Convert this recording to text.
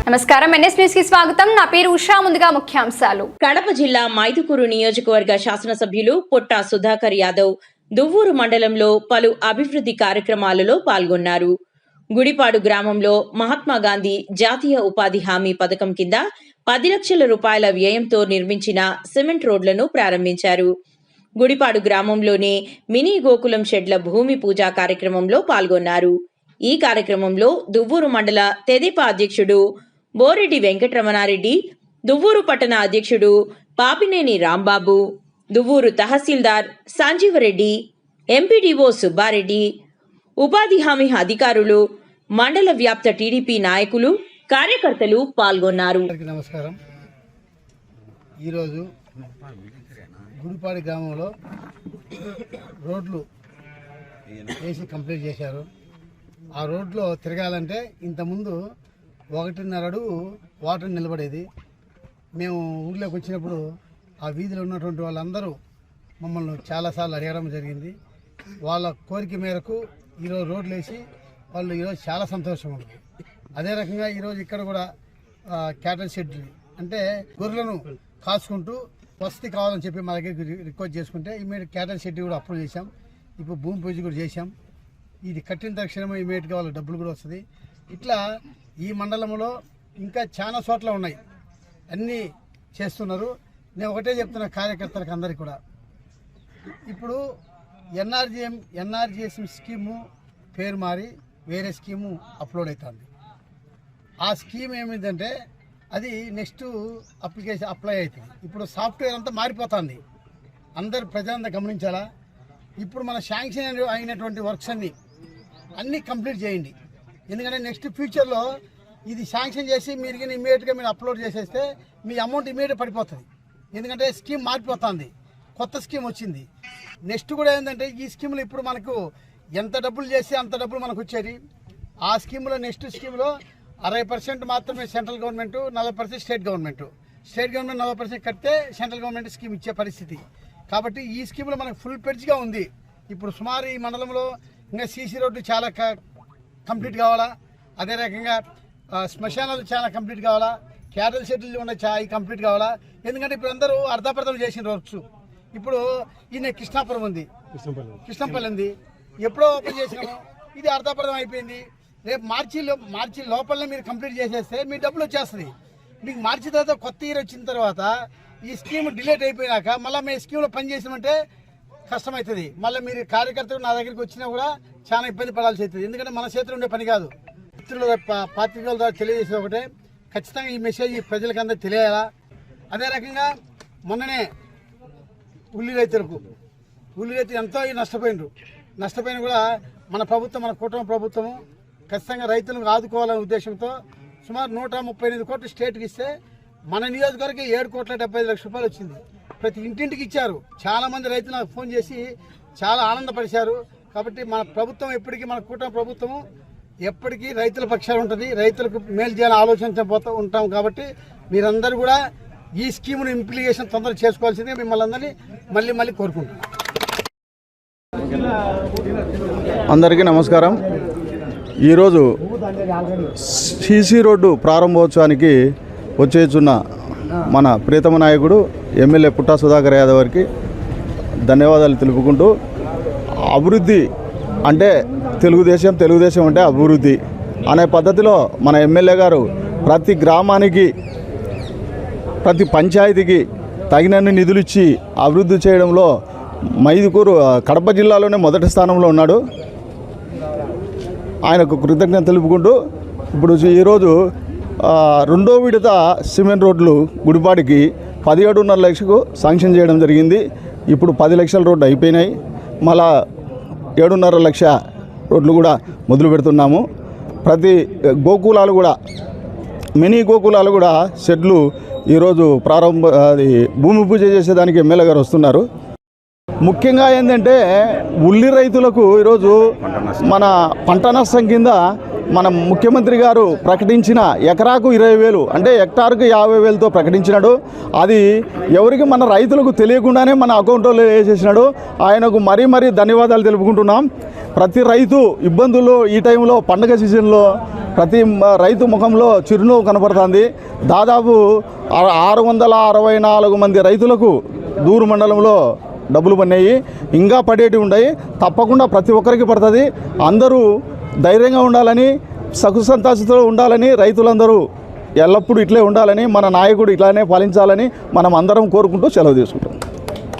నమస్కారం NS news కి స్వాగతం. నా పేరు ఉషా. ముందుగా ముఖ్యాంశాలు. కడప జిల్లా మైదుకూరు నియోజకవర్గ శాసనసభ్యులు పొట్టా సుధాకర్ యాదవ్ దువ్వూరు మండలంలో పలు అభివృద్ధి కార్యక్రమాలలో పాల్గొన్నారు. గుడిపాడు గ్రామంలో మహాత్మా గాంధీ జాతీయ ఉపాధి హామీ పథకం కింద 10 లక్షల రూపాయల వ్యయంతో నిర్మించిన సిమెంట్ రోడ్లను ప్రారంభించారు. గుడిపాడు గ్రామంలోని మినీ గోకులం షెడ్ల భూమి పూజా కార్యక్రమంలో పాల్గొన్నారు. ఈ కార్యక్రమంలో దువ్వూరు మండల తెదేపా అధ్యక్షుడు బోరెడ్డి వెంకటరమణారెడ్డి, దువ్వూరు పట్టణ అధ్యక్షుడు పాపినేని రాంబాబు, దువ్వూరు తహసీల్దార్ సంజీవరెడ్డి, ఎంపీడీఓ సుబ్బారెడ్డి, ఉపాధి హామీ అధికారులు, మండల వ్యాప్త టీడీపీ నాయకులు, కార్యకర్తలు పాల్గొన్నారు. నమస్కారం. ఈరోజు గుడిపాడి గ్రామంలో రోడ్లు వేసి కంప్లీట్ చేశారు. ఆ రోడ్లో తిరగాలంటే ఇంతకుముందు 1.5 అడుగు వాటర్ నిలబడేది. మేము ఊళ్ళోకి వచ్చినప్పుడు ఆ వీధిలో ఉన్నటువంటి వాళ్ళందరూ మమ్మల్ని చాలాసార్లు అడగడం జరిగింది. వాళ్ళ కోరిక మేరకు ఈరోజు రోడ్లు వేసి వాళ్ళు ఈరోజు చాలా సంతోషం ఉంది. అదే రకంగా ఈరోజు ఇక్కడ కూడా క్యాటల్ షెడ్ అంటే గొర్రెలను కాసుకుంటూ వసతి కావాలని చెప్పి మా దగ్గరికి రిక్వెస్ట్ చేసుకుంటే ఇమీడియట్ క్యాటల్ షెడ్ కూడా అప్రూవ్ చేశాం. ఇప్పుడు భూమి పూజ కూడా చేశాం. ఇది కట్టిన తక్షణమే ఇమీడియట్గా వాళ్ళకి డబ్బులు కూడా వస్తుంది. ఇట్లా ఈ మండలంలో ఇంకా చాలా చోట్ల ఉన్నాయి, అన్నీ చేస్తున్నారు. నేను ఒకటే చెప్తున్నా కార్యకర్తలకు అందరికీ కూడా, ఇప్పుడు ఎన్ఆర్జీఎం స్కీము పేరు మారి వేరే స్కీము అప్లోడ్ అవుతుంది. ఆ స్కీమ్ ఏమిటంటే అది నెక్స్ట్ అప్లికేషన్ అప్లై అవుతుంది. ఇప్పుడు సాఫ్ట్వేర్ అంతా మారిపోతుంది. అందరు ప్రజలంతా గమనించాలా. ఇప్పుడు మన శాంక్షన్ అయినటువంటి వర్క్స్ అన్నీ కంప్లీట్ చేయండి. ఎందుకంటే నెక్స్ట్ ఫ్యూచర్లో ఇది శాంక్షన్ చేసి మీరు కానీ ఇమీడియట్గా మీరు అప్లోడ్ చేసేస్తే మీ అమౌంట్ ఇమీడియట్ పడిపోతుంది. ఎందుకంటే స్కీమ్ మారిపోతుంది, కొత్త స్కీమ్ వచ్చింది. నెక్స్ట్ కూడా ఏంటంటే ఈ స్కీమ్లో ఇప్పుడు మనకు ఎంత డబ్బులు చేస్తే అంత డబ్బులు మనకు వచ్చేది. ఆ స్కీమ్లో నెక్స్ట్ స్కీమ్లో 60% మాత్రమే సెంట్రల్ గవర్నమెంట్, 40% స్టేట్ గవర్నమెంట్ 40% కడితే సెంట్రల్ గవర్నమెంట్ స్కీమ్ ఇచ్చే పరిస్థితి. కాబట్టి ఈ స్కీమ్లో మనకు ఫుల్ పెడ్జ్గా ఉంది. ఇప్పుడు సుమారు ఈ మండలంలో ఇంకా సీసీ రోడ్డు చాలా కంప్లీట్ కావాలా. అదే రకంగా శ్మశానాలు చాలా కంప్లీట్ కావాలా. క్యాటల్ షెడ్లు ఉన్న అవి కంప్లీట్ కావాలా. ఎందుకంటే ఇప్పుడు అందరూ అర్ధాపర్ధం చేసిన వర్క్స్. ఇప్పుడు ఈయన కృష్ణాపురం ఉంది, కృష్ణంపల్లి ఉంది, ఎప్పుడో ఓపెన్ చేసినాము. ఇది అర్ధాపర్ధం అయిపోయింది. రేపు మార్చి లోపలనే మీరు కంప్లీట్ చేసేస్తే మీ డబ్బులు వచ్చేస్తుంది. మీకు మార్చి తర్వాత కొత్త ఇయర్ వచ్చిన తర్వాత ఈ స్కీమ్ డిలేట్ అయిపోయినాక మళ్ళీ మీ స్కీమ్లో పని చేసినామంటే కష్టమవుతుంది. మళ్ళీ మీరు కార్యకర్తలు నా దగ్గరికి వచ్చినా కూడా చాలా ఇబ్బంది పడాల్సి అవుతుంది. ఎందుకంటే మన చేతిలో ఉండే పని కాదు. మిత్రుల పాత్రికల ద్వారా తెలియజేసే ఒకటే, ఖచ్చితంగా ఈ మెసేజ్ ప్రజలకు అందరూ తెలియాలా. అదే రకంగా మొన్ననే ఉల్లి రైతులు ఎంతో నష్టపోయిన కూడా మన ప్రభుత్వం, మన కూటమి ప్రభుత్వము ఖచ్చితంగా రైతులకు ఆదుకోవాలనే ఉద్దేశంతో సుమారు 138 కోట్లు స్టేట్కి ఇస్తే మన నియోజకవర్గం 7,75,00,000 రూపాయలు వచ్చింది. ప్రతి ఇంటింటికి ఇచ్చారు. చాలామంది రైతులు నాకు ఫోన్ చేసి చాలా ఆనందపరిచారు. కాబట్టి మన ప్రభుత్వం ఎప్పటికీ, మన కూటమి ప్రభుత్వము ఎప్పటికీ రైతుల పక్షాలు ఉంటుంది. రైతులకు మేలు చేయాలని ఆలోచించబోతూ ఉంటాం. కాబట్టి మీరందరూ కూడా ఈ స్కీమును ఇంప్లికేషన్ తొందరగా చేసుకోవాల్సిందిగా మిమ్మల్ని అందరినీ మళ్ళీ కోరుకుంటున్నాం. అందరికీ నమస్కారం. ఈరోజు సీసీ రోడ్డు ప్రారంభోత్సవానికి వచ్చేస్తున్న మన ప్రియతమ నాయకుడు ఎమ్మెల్యే పుట్టా సుధాకర్ యాదవ్ గారికి ధన్యవాదాలు తెలుపుకుంటూ, అభివృద్ధి అంటే తెలుగుదేశం అంటే అభివృద్ధి అనే పద్ధతిలో మన ఎమ్మెల్యే గారు ప్రతి గ్రామానికి, ప్రతి పంచాయతీకి తగినన్ని నిధులు ఇచ్చి అభివృద్ధి చేయడంలో మైదుకూరు కడప జిల్లాలోనే మొదటి స్థానంలో ఉన్నాడు. ఆయనకు కృతజ్ఞత తెలుపుకుంటూ, ఇప్పుడు ఈరోజు 2వ విడత సిమెంట్ రోడ్లు గుడిపాడికి 17.5 లక్షలకు శాంక్షన్ చేయడం జరిగింది. ఇప్పుడు 10 లక్షల రోడ్లు అయిపోయినాయి. మళ్ళా 7.5 లక్ష రోడ్లు కూడా మొదలు పెడుతున్నాము. ప్రతి గోకులాలు కూడా, మినీ గోకులాలు కూడా షెడ్లు ఈరోజు భూమి పూజ చేసేదానికి ఎమ్మెల్యే గారు వస్తున్నారు. ముఖ్యంగా ఏంటంటే ఉల్లి రైతులకు ఈరోజు మన పంట నష్టం కింద మన ముఖ్యమంత్రి గారు ప్రకటించిన ఎకరాకు 20,000 అంటే హెక్టార్కు 50,000తో ప్రకటించినాడు. అది ఎవరికి మన రైతులకు తెలియకుండానే మన అకౌంట్లో వేసేసినాడు. ఆయనకు మరీ ధన్యవాదాలు తెలుపుకుంటున్నాం. ప్రతి రైతు ఇబ్బందులు ఈ టైంలో పండగ సీజన్లో ప్రతి రైతు ముఖంలో చిరునవ్వు కనపడుతుంది. దాదాపు 664 మంది రైతులకు దూరు మండలంలో డబ్బులు పడినాయి, ఇంకా పడేటివి ఉన్నాయి. తప్పకుండా ప్రతి ఒక్కరికి పడుతుంది. అందరూ ధైర్యంగా ఉండాలని, సకుసంతాసతో ఉండాలని, రైతులందరూ ఎల్లప్పుడూ ఇట్లే ఉండాలని, మన నాయకుడు ఇట్లానే పాలించాలని మనం అందరం కోరుకుంటూ సెలవు తీసుకుంటాం.